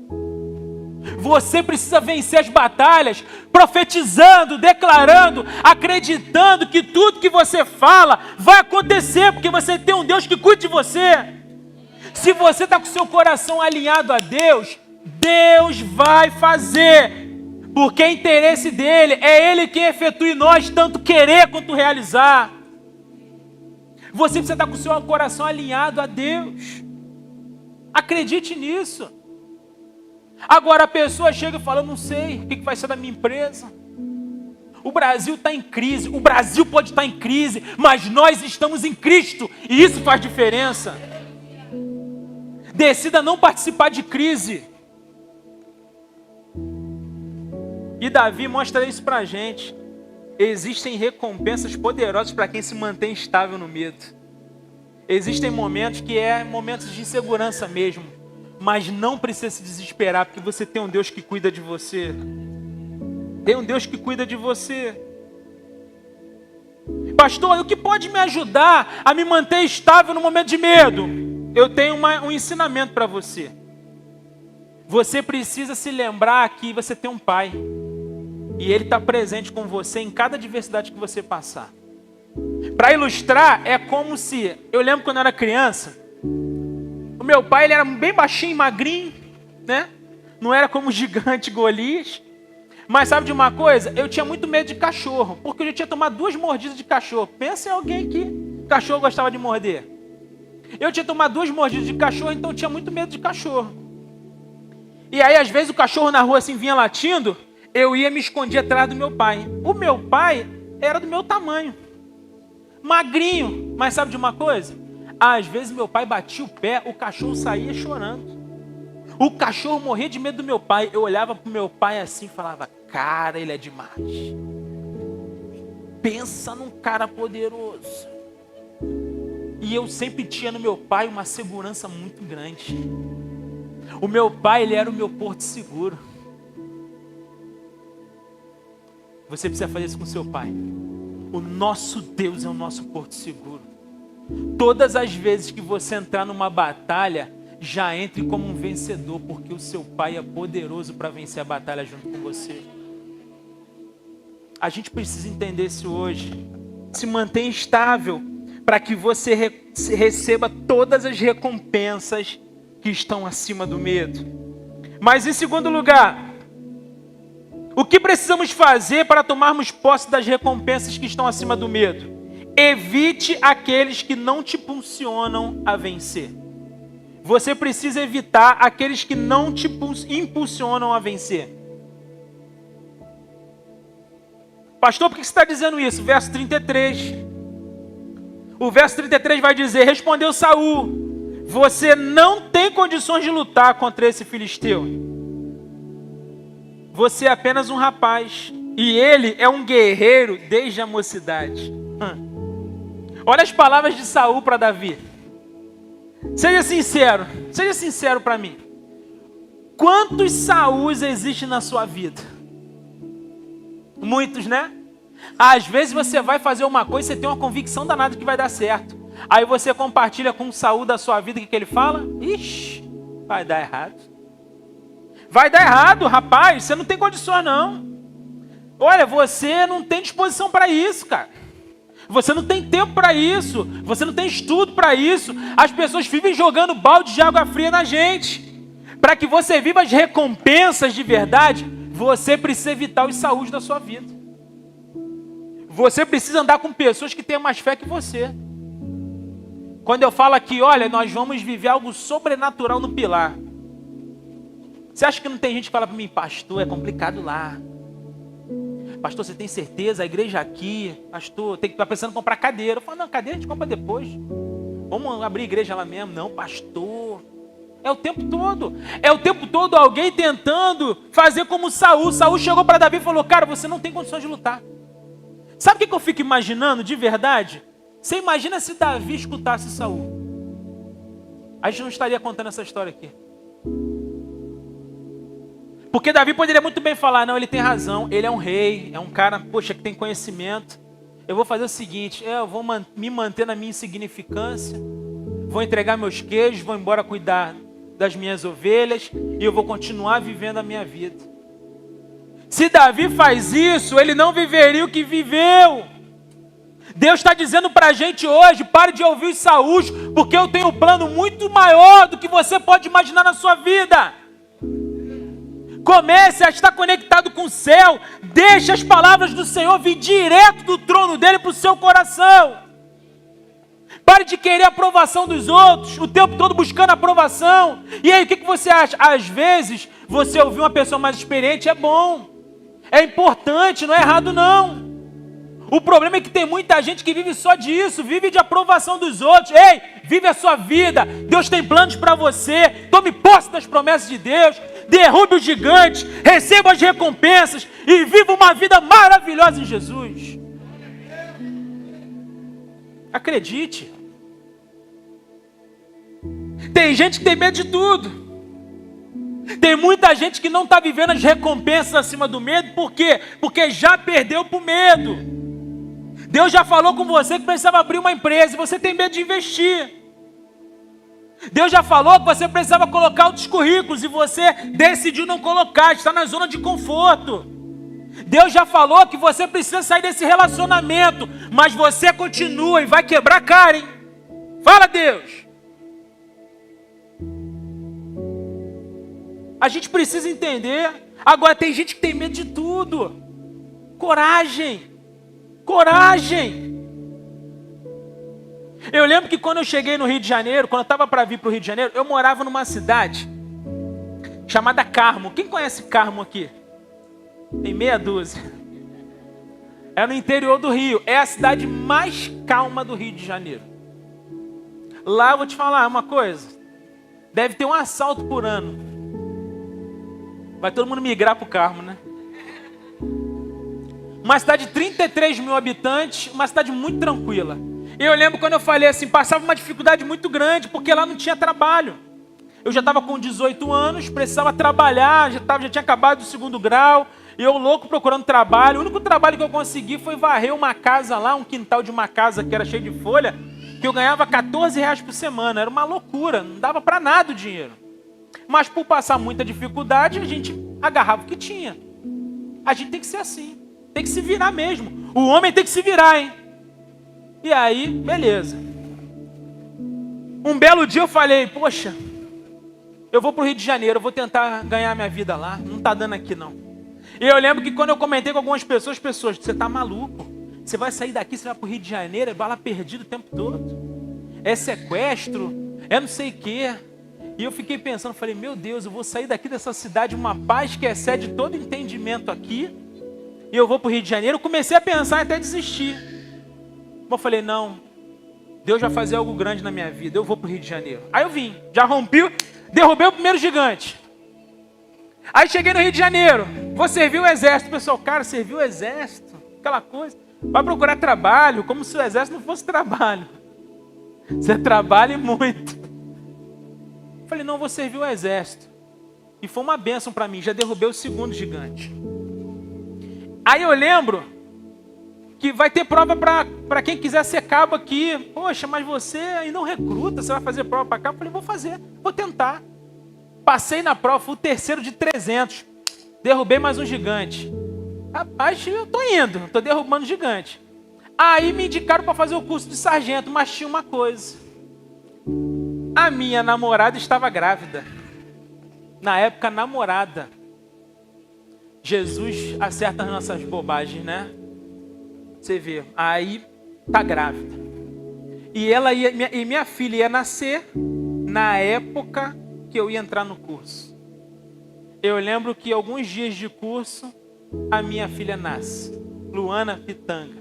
Você precisa vencer as batalhas, profetizando, declarando, acreditando que tudo que você fala vai acontecer, porque você tem um Deus que cuida de você. Se você está com o seu coração alinhado a Deus, Deus vai fazer, porque é interesse dele, é Ele quem efetua em nós tanto querer quanto realizar. Você precisa estar com o seu coração alinhado a Deus. Acredite nisso. Agora a pessoa chega e fala, eu não sei o que vai ser da minha empresa. O Brasil está em crise. O Brasil pode estar em crise, mas nós estamos em Cristo. E isso faz diferença. Decida não participar de crise. E Davi mostra isso para a gente. Existem recompensas poderosas para quem se mantém estável no medo. Existem momentos que momentos de insegurança mesmo. Mas não precisa se desesperar, porque você tem um Deus que cuida de você. Tem um Deus que cuida de você. Pastor, o que pode me ajudar a me manter estável no momento de medo? Eu tenho um ensinamento para você. Você precisa se lembrar que você tem um pai. E ele está presente com você em cada adversidade que você passar. Para ilustrar, é como se... Eu lembro quando eu era criança... O meu pai, ele era bem baixinho, magrinho, né? Não era como o gigante Golias. Mas sabe de uma coisa? Eu tinha muito medo de cachorro, porque eu já tinha tomado 2 mordidas de cachorro. Pensa em alguém que cachorro gostava de morder. Eu tinha tomado 2 mordidas de cachorro, então eu tinha muito medo de cachorro. E aí, às vezes, o cachorro na rua assim vinha latindo, eu ia me esconder atrás do meu pai. O meu pai era do meu tamanho. Magrinho, mas sabe de uma coisa? Às vezes meu pai batia o pé, o cachorro saía chorando. O cachorro morria de medo do meu pai. Eu olhava pro meu pai assim e falava, cara, ele é demais. Pensa num cara poderoso. E eu sempre tinha no meu pai uma segurança muito grande. O meu pai, ele era o meu porto seguro. Você precisa fazer isso com seu pai. O nosso Deus é o nosso porto seguro. Todas as vezes que você entrar numa batalha, já entre como um vencedor, porque o seu pai é poderoso para vencer a batalha junto com você. A gente precisa entender isso hoje. Se mantenha estável para que você receba todas as recompensas que estão acima do medo. Mas em segundo lugar, o que precisamos fazer para tomarmos posse das recompensas que estão acima do medo? Evite aqueles que não te impulsionam a vencer. Você precisa evitar aqueles que não te impulsionam a vencer. Pastor, por que você está dizendo isso? Verso 33. O verso 33 vai dizer, respondeu Saul, você não tem condições de lutar contra esse filisteu. Você é apenas um rapaz, e ele é um guerreiro desde a mocidade. Olha as palavras de Saul para Davi. Seja sincero para mim. Quantos Saús existem na sua vida? Muitos, né? Às vezes você vai fazer uma coisa e você tem uma convicção danada que vai dar certo. Aí você compartilha com o Saul da sua vida, o que ele fala? Ixi, vai dar errado. Vai dar errado, rapaz, você não tem condições não. Olha, você não tem disposição para isso, cara. Você não tem tempo para isso. Você não tem estudo para isso. As pessoas vivem jogando balde de água fria na gente. Para que você viva as recompensas de verdade, você precisa evitar os Saús da sua vida. Você precisa andar com pessoas que tenham mais fé que você. Quando eu falo aqui, olha, nós vamos viver algo sobrenatural no pilar. Você acha que não tem gente que fala para mim, pastor, é complicado lá. Pastor, você tem certeza? A igreja aqui, pastor, tem que estar pensando em comprar cadeira. Eu falo, não, cadeira a gente compra depois. Vamos abrir igreja lá mesmo. Não, pastor. É o tempo todo. É o tempo todo alguém tentando fazer como Saul. Saul chegou para Davi e falou, cara, você não tem condições de lutar. Sabe o que eu fico imaginando de verdade? Você imagina se Davi escutasse Saul. A gente não estaria contando essa história aqui. Porque Davi poderia muito bem falar, não, ele tem razão, ele é um rei, é um cara, poxa, que tem conhecimento. Eu vou fazer o seguinte, eu vou me manter na minha insignificância, vou entregar meus queijos, vou embora cuidar das minhas ovelhas e eu vou continuar vivendo a minha vida. Se Davi faz isso, ele não viveria o que viveu. Deus está dizendo para a gente hoje, pare de ouvir os Saús, porque eu tenho um plano muito maior do que você pode imaginar na sua vida. Comece a estar conectado com o céu. Deixe as palavras do Senhor vir direto do trono dele para o seu coração. Pare de querer a aprovação dos outros, o tempo todo buscando aprovação. E aí, o que você acha? Às vezes, você ouvir uma pessoa mais experiente é bom. É importante, não é errado não. O problema é que tem muita gente que vive só disso, vive de aprovação dos outros. Ei, vive a sua vida. Deus tem planos para você. Tome posse das promessas de Deus. Derrube os gigantes, receba as recompensas e viva uma vida maravilhosa em Jesus. Acredite. Tem gente que tem medo de tudo. Tem muita gente que não está vivendo as recompensas acima do medo. Por quê? Porque já perdeu para o medo. Deus já falou com você que precisava abrir uma empresa e você tem medo de investir. Deus já falou que você precisava colocar outros currículos e você decidiu não colocar, está na zona de conforto. Deus já falou que você precisa sair desse relacionamento, mas você continua e vai quebrar a cara, hein? Fala, Deus. A gente precisa entender. Agora tem gente que tem medo de tudo. Coragem. Coragem. Eu lembro que quando eu cheguei no Rio de Janeiro, quando eu estava para vir para o Rio de Janeiro, eu morava numa cidade chamada Carmo. Quem conhece Carmo aqui? Tem meia dúzia. É no interior do Rio. É a cidade mais calma do Rio de Janeiro. Lá eu vou te falar uma coisa. Deve ter um assalto por ano. Vai todo mundo migrar pro Carmo, né? Uma cidade de 33 mil habitantes, uma cidade muito tranquila. Eu lembro quando eu falei assim, passava uma dificuldade muito grande, porque lá não tinha trabalho. Eu já estava com 18 anos, precisava trabalhar, já tinha acabado o 2º grau, e eu louco procurando trabalho. O único trabalho que eu consegui foi varrer uma casa lá, um quintal de uma casa que era cheio de folha, que eu ganhava R$14 por semana. Era uma loucura, não dava para nada o dinheiro. Mas por passar muita dificuldade, a gente agarrava o que tinha. A gente tem que ser assim, tem que se virar mesmo. O homem tem que se virar, hein? E aí, beleza. Um belo dia eu falei, poxa, eu vou para o Rio de Janeiro, eu vou tentar ganhar minha vida lá. Não está dando aqui, não. E eu lembro que quando eu comentei com algumas pessoas, você está maluco? Você vai sair daqui, você vai para o Rio de Janeiro, é bala perdida o tempo todo. É sequestro, é não sei o quê. E eu fiquei pensando, falei, meu Deus, eu vou sair daqui dessa cidade, uma paz que excede todo entendimento aqui, e eu vou para o Rio de Janeiro. Eu comecei a pensar e até desistir. Mas eu falei, não, Deus vai fazer algo grande na minha vida, eu vou para o Rio de Janeiro. Aí eu vim, já rompi, derrubei o primeiro gigante. Aí cheguei no Rio de Janeiro, vou servir o exército. O pessoal, cara, servir o exército, aquela coisa. Vai procurar trabalho, como se o exército não fosse trabalho. Você trabalha muito. Falei, não, vou servir o exército. E foi uma bênção para mim, já derrubei o 2º gigante. Aí eu lembro que vai ter prova para quem quiser ser cabo aqui. Poxa, mas você aí não recruta, você vai fazer prova para cá? Eu falei, vou fazer, vou tentar. Passei na prova, fui o 3º de 300. Derrubei mais um gigante. Rapaz, eu tô indo, tô derrubando gigante. Aí me indicaram para fazer o curso de sargento, mas tinha uma coisa. A minha namorada estava grávida. Na época, namorada. Jesus acerta as nossas bobagens, né? Você vê, aí tá grávida. E minha filha ia nascer na época que eu ia entrar no curso. Eu lembro que alguns dias de curso, a minha filha nasce. Luana Pitanga.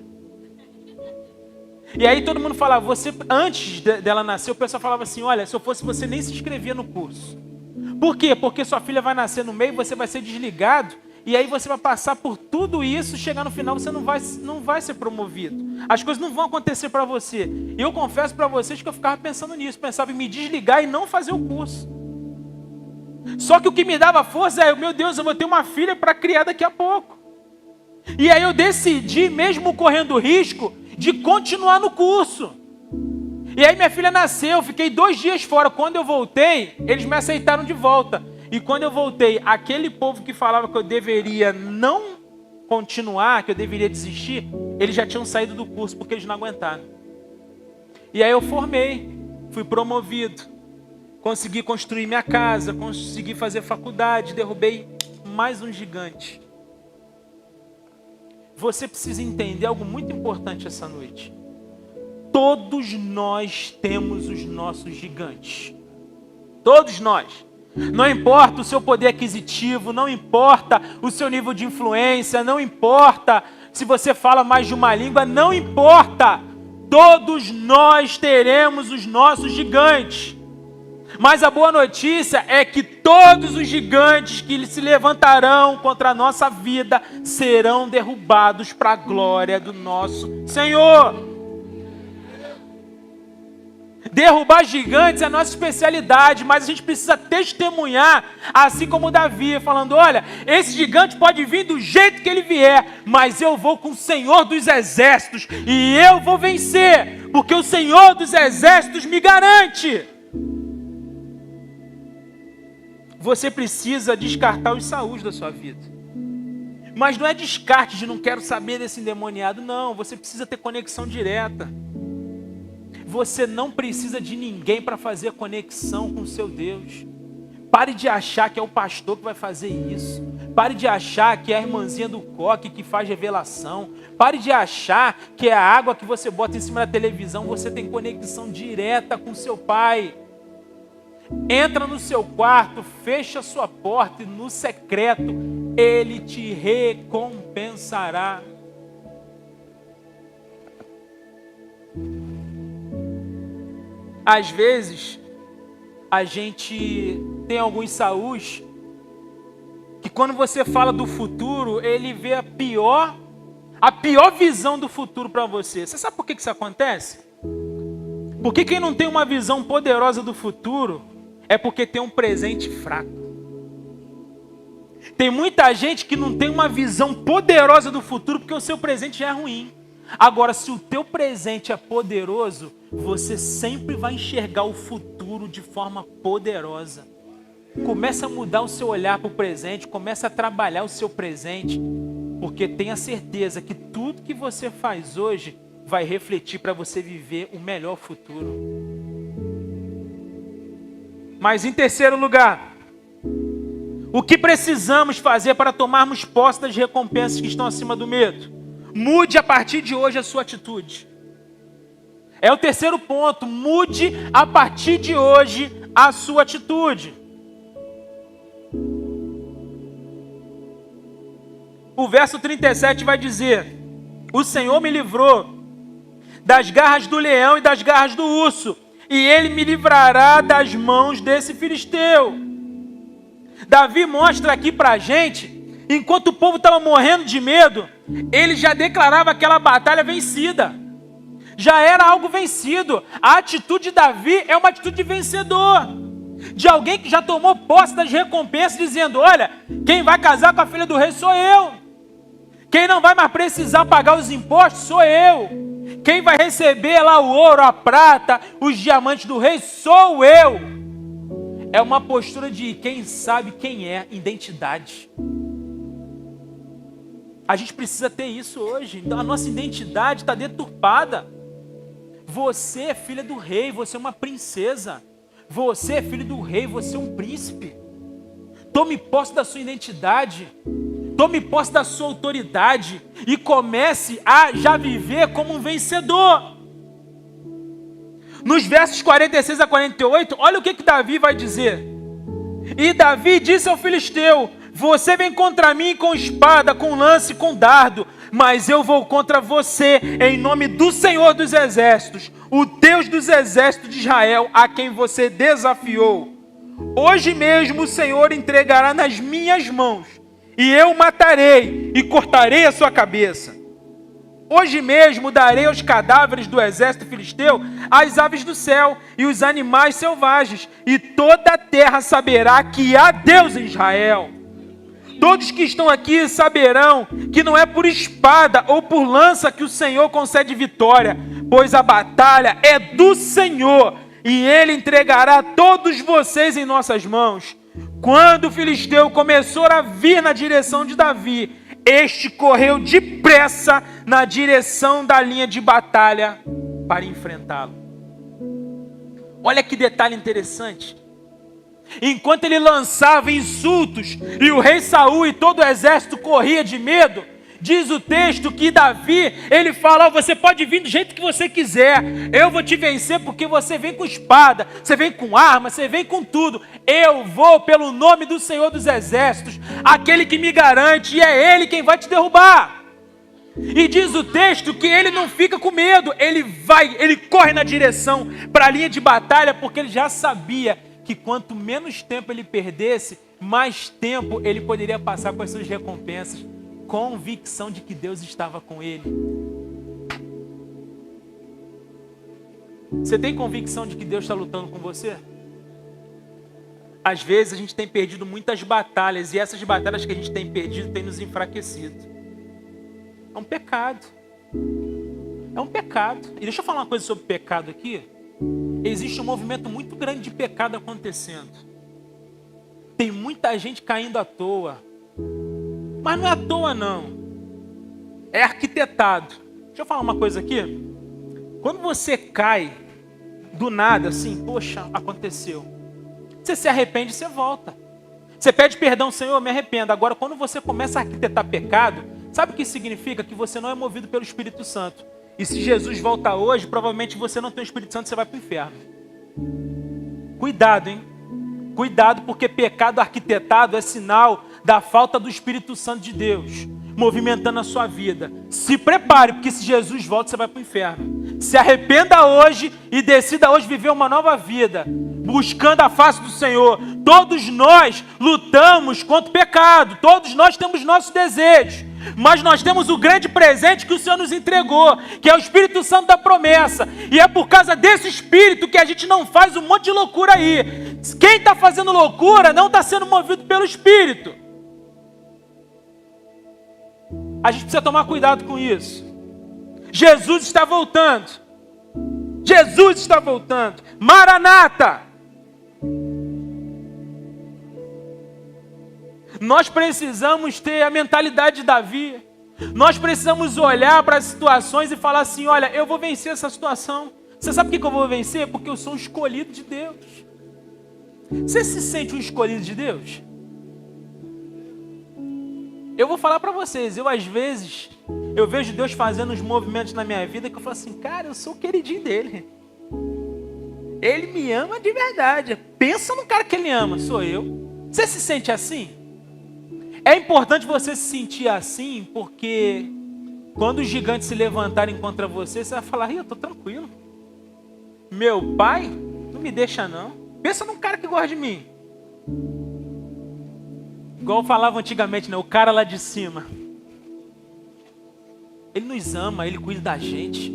E aí todo mundo falava, você, antes dela nascer, o pessoal falava assim, olha, se eu fosse você, nem se inscrevia no curso. Por quê? Porque sua filha vai nascer no meio, você vai ser desligado, e aí você vai passar por tudo isso, chegar no final você não vai ser promovido. As coisas não vão acontecer para você. E eu confesso para vocês que eu ficava pensando nisso, pensava em me desligar e não fazer o curso. Só que o que me dava força é, meu Deus, eu vou ter uma filha para criar daqui a pouco. E aí eu decidi, mesmo correndo risco, de continuar no curso. E aí minha filha nasceu, fiquei 2 dias fora. Quando eu voltei, eles me aceitaram de volta. E quando eu voltei, aquele povo que falava que eu deveria não continuar, que eu deveria desistir, eles já tinham saído do curso porque eles não aguentaram. E aí eu formei, fui promovido, consegui construir minha casa, consegui fazer faculdade, derrubei mais um gigante. Você precisa entender algo muito importante essa noite. Todos nós temos os nossos gigantes. Todos nós. Não importa o seu poder aquisitivo, não importa o seu nível de influência, não importa se você fala mais de uma língua, não importa. Todos nós teremos os nossos gigantes. Mas a boa notícia é que todos os gigantes que se levantarão contra a nossa vida serão derrubados para a glória do nosso Senhor. Derrubar gigantes é a nossa especialidade, mas a gente precisa testemunhar, assim como Davi, falando, olha, esse gigante pode vir do jeito que ele vier, mas eu vou com o Senhor dos Exércitos e eu vou vencer, porque o Senhor dos Exércitos me garante. Você precisa descartar os Saús da sua vida. Mas não é descarte de não quero saber desse endemoniado, não. Você precisa ter conexão direta. Você não precisa de ninguém para fazer conexão com o seu Deus. Pare de achar que é o pastor que vai fazer isso. Pare de achar que é a irmãzinha do coque que faz revelação. Pare de achar que é a água que você bota em cima da televisão. Você tem conexão direta com seu Pai. Entra no seu quarto, fecha a sua porta e no secreto Ele te recompensará. Às vezes, a gente tem alguns Saús que quando você fala do futuro, ele vê a pior visão do futuro para você. Você sabe por que isso acontece? Porque quem não tem uma visão poderosa do futuro é porque tem um presente fraco. Tem muita gente que não tem uma visão poderosa do futuro porque o seu presente já é ruim. Agora, se o teu presente é poderoso, você sempre vai enxergar o futuro de forma poderosa. Começa a mudar o seu olhar para o presente, começa a trabalhar o seu presente, porque tenha certeza que tudo que você faz hoje vai refletir para você viver o melhor futuro. Mas em terceiro lugar, o que precisamos fazer para tomarmos posse das recompensas que estão acima do medo? Mude a partir de hoje a sua atitude. É o terceiro ponto, mude a partir de hoje a sua atitude. O verso 37 vai dizer: o Senhor me livrou das garras do leão e das garras do urso, e ele me livrará das mãos desse filisteu. Davi mostra aqui pra gente, enquanto o povo estava morrendo de medo, ele já declarava aquela batalha vencida. Já era algo vencido. A atitude de Davi é uma atitude de vencedor. De alguém que já tomou posse das recompensas, dizendo: olha, quem vai casar com a filha do rei sou eu. Quem não vai mais precisar pagar os impostos sou eu. Quem vai receber lá o ouro, a prata, os diamantes do rei sou eu. É uma postura de quem sabe quem é, identidade. A gente precisa ter isso hoje. A nossa identidade está deturpada. Você é filha do rei, você é uma princesa. Você é filho do rei, você é um príncipe. Tome posse da sua identidade. Tome posse da sua autoridade e comece a já viver como um vencedor. Nos versos 46 a 48, olha o que Davi vai dizer. E Davi disse ao filisteu: você vem contra mim com espada, com lance, com dardo, mas eu vou contra você em nome do Senhor dos Exércitos, o Deus dos exércitos de Israel, a quem você desafiou. Hoje mesmo o Senhor entregará nas minhas mãos, e eu o matarei e cortarei a sua cabeça. Hoje mesmo darei aos cadáveres do exército filisteu as aves do céu e os animais selvagens, e toda a terra saberá que há Deus em Israel. Todos que estão aqui saberão que não é por espada ou por lança que o Senhor concede vitória, pois a batalha é do Senhor, e Ele entregará todos vocês em nossas mãos. Quando o filisteu começou a vir na direção de Davi, este correu depressa na direção da linha de batalha para enfrentá-lo. Olha que detalhe interessante. Enquanto ele lançava insultos e o rei Saul e todo o exército corria de medo, diz o texto que Davi, ele fala: você pode vir do jeito que você quiser, eu vou te vencer porque você vem com espada, você vem com arma, você vem com tudo. Eu vou pelo nome do Senhor dos Exércitos, aquele que me garante, e é Ele quem vai te derrubar. E diz o texto que ele não fica com medo, ele corre na direção para a linha de batalha, porque ele já sabia que quanto menos tempo ele perdesse, mais tempo ele poderia passar com as suas recompensas. Convicção de que Deus estava com ele. Você tem convicção de que Deus está lutando com você? Às vezes a gente tem perdido muitas batalhas, e essas batalhas que a gente tem perdido têm nos enfraquecido. É um pecado. É um pecado. E deixa eu falar uma coisa sobre pecado aqui. Existe um movimento muito grande de pecado acontecendo. Tem muita gente caindo à toa. Mas não é à toa não. É arquitetado. Deixa eu falar uma coisa aqui. Quando você cai do nada, assim, poxa, aconteceu. Você se arrepende, você volta. Você pede perdão, Senhor, eu me arrependo. Agora, quando você começa a arquitetar pecado, sabe o que significa? Que você não é movido pelo Espírito Santo. E se Jesus volta hoje, provavelmente você não tem o Espírito Santo, você vai para o inferno. Cuidado, hein? Cuidado, porque pecado arquitetado é sinal da falta do Espírito Santo de Deus movimentando a sua vida. Se prepare, porque se Jesus volta, você vai para o inferno. Se arrependa hoje e decida hoje viver uma nova vida, buscando a face do Senhor. Todos nós lutamos contra o pecado, todos nós temos nossos desejos, mas nós temos o grande presente que o Senhor nos entregou, que é o Espírito Santo da promessa. E é por causa desse Espírito que a gente não faz um monte de loucura aí. Quem está fazendo loucura não está sendo movido pelo Espírito. A gente precisa tomar cuidado com isso. Jesus está voltando. Jesus está voltando. Maranata! Nós precisamos ter a mentalidade de Davi. Nós precisamos olhar para as situações e falar assim: olha, eu vou vencer essa situação. Você sabe por que eu vou vencer? Porque eu sou um escolhido de Deus. Você se sente um escolhido de Deus? Eu vou falar para vocês, às vezes, eu vejo Deus fazendo uns movimentos na minha vida que eu falo assim: cara, eu sou o queridinho dele. Ele me ama de verdade. Pensa no cara que ele ama, sou eu. Você se sente assim? É importante você se sentir assim, porque quando os gigantes se levantarem contra você, você vai falar: eu tô tranquilo. Meu pai não me deixa não. Pensa num cara que gosta de mim. Igual eu falava antigamente, né? O cara lá de cima. Ele nos ama, ele cuida da gente.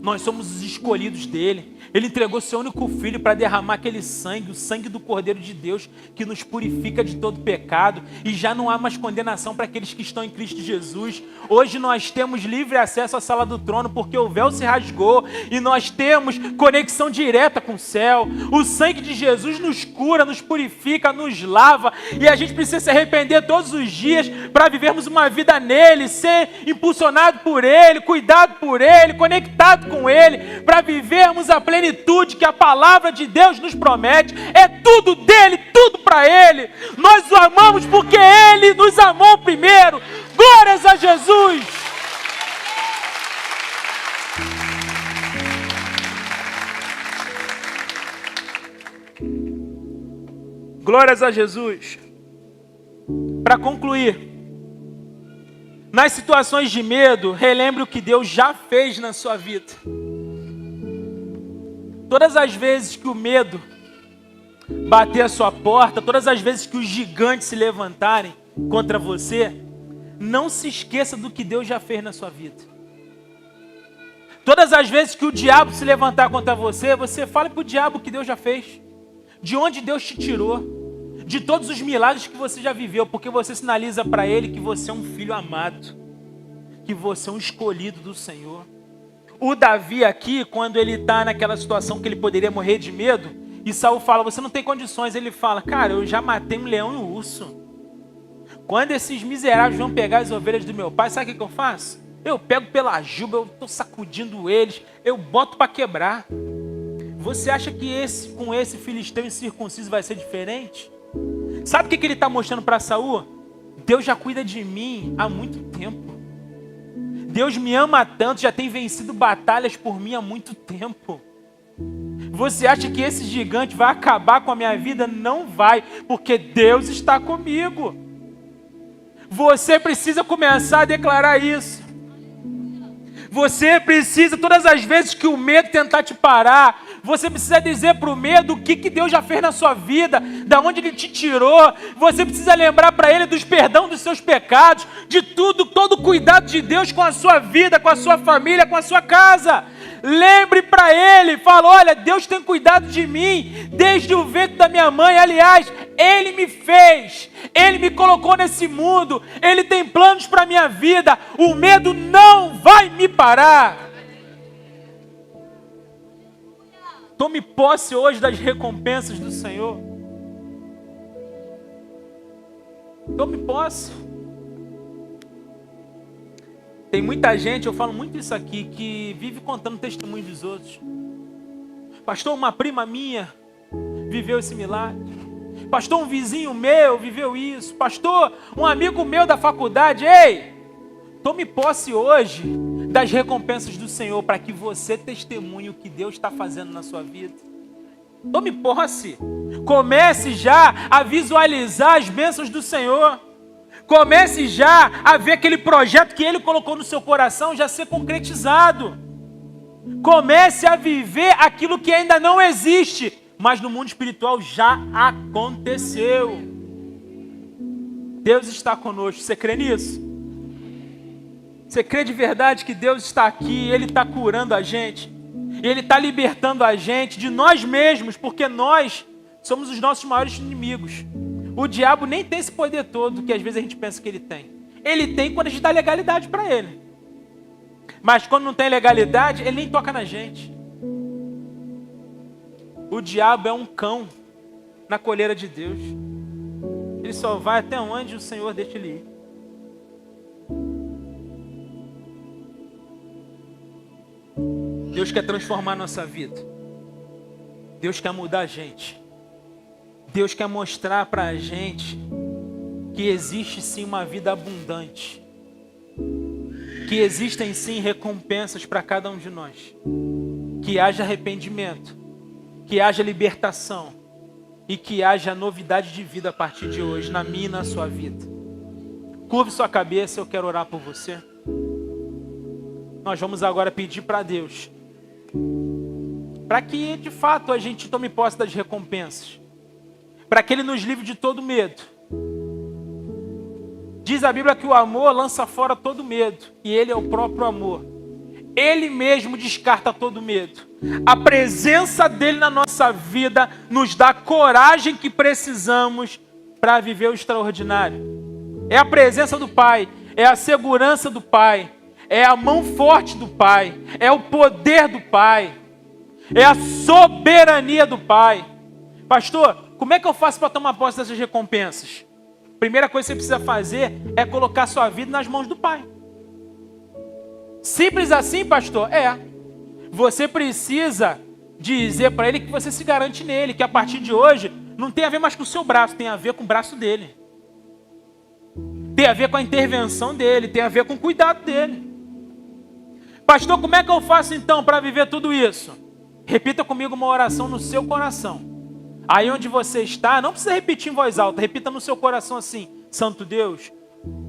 Nós somos os escolhidos dele. Ele entregou seu único filho para derramar aquele sangue, o sangue do Cordeiro de Deus, que nos purifica de todo pecado. E já não há mais condenação para aqueles que estão em Cristo Jesus. Hoje nós temos livre acesso à sala do trono, porque o véu se rasgou e nós temos conexão direta com o céu. O sangue de Jesus nos cura, nos purifica, nos lava. E a gente precisa se arrepender todos os dias para vivermos uma vida nele, ser impulsionado por ele, cuidado por ele, conectado com ele, para vivermos a plenitude que a palavra de Deus nos promete. É tudo dele, tudo para ele. Nós o amamos porque ele nos amou primeiro. Glórias a Jesus! Glórias a Jesus! Para concluir, nas situações de medo, relembre o que Deus já fez na sua vida. Todas as vezes que o medo bater a sua porta, todas as vezes que os gigantes se levantarem contra você, não se esqueça do que Deus já fez na sua vida. Todas as vezes que o diabo se levantar contra você, você fale para o diabo o que Deus já fez, de onde Deus te tirou, de todos os milagres que você já viveu, porque você sinaliza para ele que você é um filho amado, que você é um escolhido do Senhor. O Davi aqui, quando ele está naquela situação que ele poderia morrer de medo, e Saul fala: você não tem condições, ele fala: cara, eu já matei um leão e um urso. Quando esses miseráveis vão pegar as ovelhas do meu pai, sabe o que eu faço? Eu pego pela juba, eu estou sacudindo eles, eu boto para quebrar. Você acha que com esse filisteu incircunciso vai ser diferente? Sabe o que ele está mostrando para Saul? Deus já cuida de mim há muito tempo. Deus me ama tanto, já tem vencido batalhas por mim há muito tempo. Você acha que esse gigante vai acabar com a minha vida? Não vai, porque Deus está comigo. Você precisa começar a declarar isso. Você precisa, todas as vezes que o medo tentar te parar, você precisa dizer para o medo o que Deus já fez na sua vida, da onde Ele te tirou. Você precisa lembrar para Ele dos perdão dos seus pecados, de tudo, todo o cuidado de Deus com a sua vida, com a sua família, com a sua casa. Lembre para Ele, fala: olha, Deus tem cuidado de mim desde o ventre da minha mãe. Aliás, Ele me fez, Ele me colocou nesse mundo, Ele tem planos para a minha vida. O medo não vai me parar. Tome posse hoje das recompensas do Senhor. Tome posse. Tem muita gente, eu falo muito isso aqui, que vive contando testemunho dos outros. Pastor, uma prima minha viveu esse milagre. Pastor, um vizinho meu viveu isso. Pastor, um amigo meu da faculdade. Ei, tome posse hoje das recompensas do Senhor, para que você testemunhe o que Deus está fazendo na sua vida. Tome posse. Comece já a visualizar as bênçãos do Senhor. Comece já a ver aquele projeto que Ele colocou no seu coração já ser concretizado. Comece a viver aquilo que ainda não existe, mas no mundo espiritual já aconteceu. Deus está conosco. Você crê nisso? Você crê de verdade que Deus está aqui, Ele está curando a gente, Ele está libertando a gente de nós mesmos, porque nós somos os nossos maiores inimigos. O diabo nem tem esse poder todo que às vezes a gente pensa que ele tem. Ele tem quando a gente dá legalidade para ele. Mas quando não tem legalidade, ele nem toca na gente. O diabo é um cão na coleira de Deus. Ele só vai até onde o Senhor deixa ele ir. Deus quer transformar a nossa vida. Deus quer mudar a gente. Deus quer mostrar para a gente que existe sim uma vida abundante. Que existem sim recompensas para cada um de nós. Que haja arrependimento. Que haja libertação. E que haja novidade de vida a partir de hoje, na minha e na sua vida. Curve sua cabeça, eu quero orar por você. Nós vamos agora pedir para Deus, para que de fato a gente tome posse das recompensas, para que Ele nos livre de todo medo. Diz a Bíblia que o amor lança fora todo medo, e Ele é o próprio amor. Ele mesmo descarta todo medo. A presença dEle na nossa vida nos dá a coragem que precisamos para viver o extraordinário. É a presença do Pai, é a segurança do Pai, é a mão forte do Pai, é o poder do Pai, é a soberania do Pai. Pastor, como é que eu faço para tomar posse dessas recompensas? Primeira coisa que você precisa fazer é colocar sua vida nas mãos do Pai. Simples assim, pastor? É. Você precisa dizer para Ele que você se garante nele, que a partir de hoje não tem a ver mais com o seu braço, tem a ver com o braço dele. Tem a ver com a intervenção dele, tem a ver com o cuidado dele. Pastor, como é que eu faço então para viver tudo isso? Repita comigo uma oração no seu coração. Aí onde você está, não precisa repetir em voz alta, repita no seu coração assim: Santo Deus,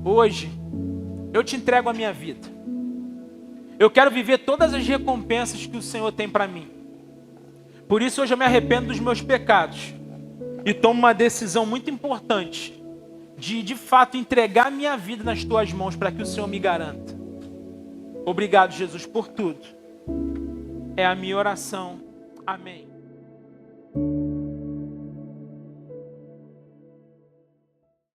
hoje eu te entrego a minha vida. Eu quero viver todas as recompensas que o Senhor tem para mim. Por isso hoje eu me arrependo dos meus pecados e tomo uma decisão muito importante de fato entregar a minha vida nas tuas mãos para que o Senhor me garanta. Obrigado, Jesus, por tudo. É a minha oração. Amém.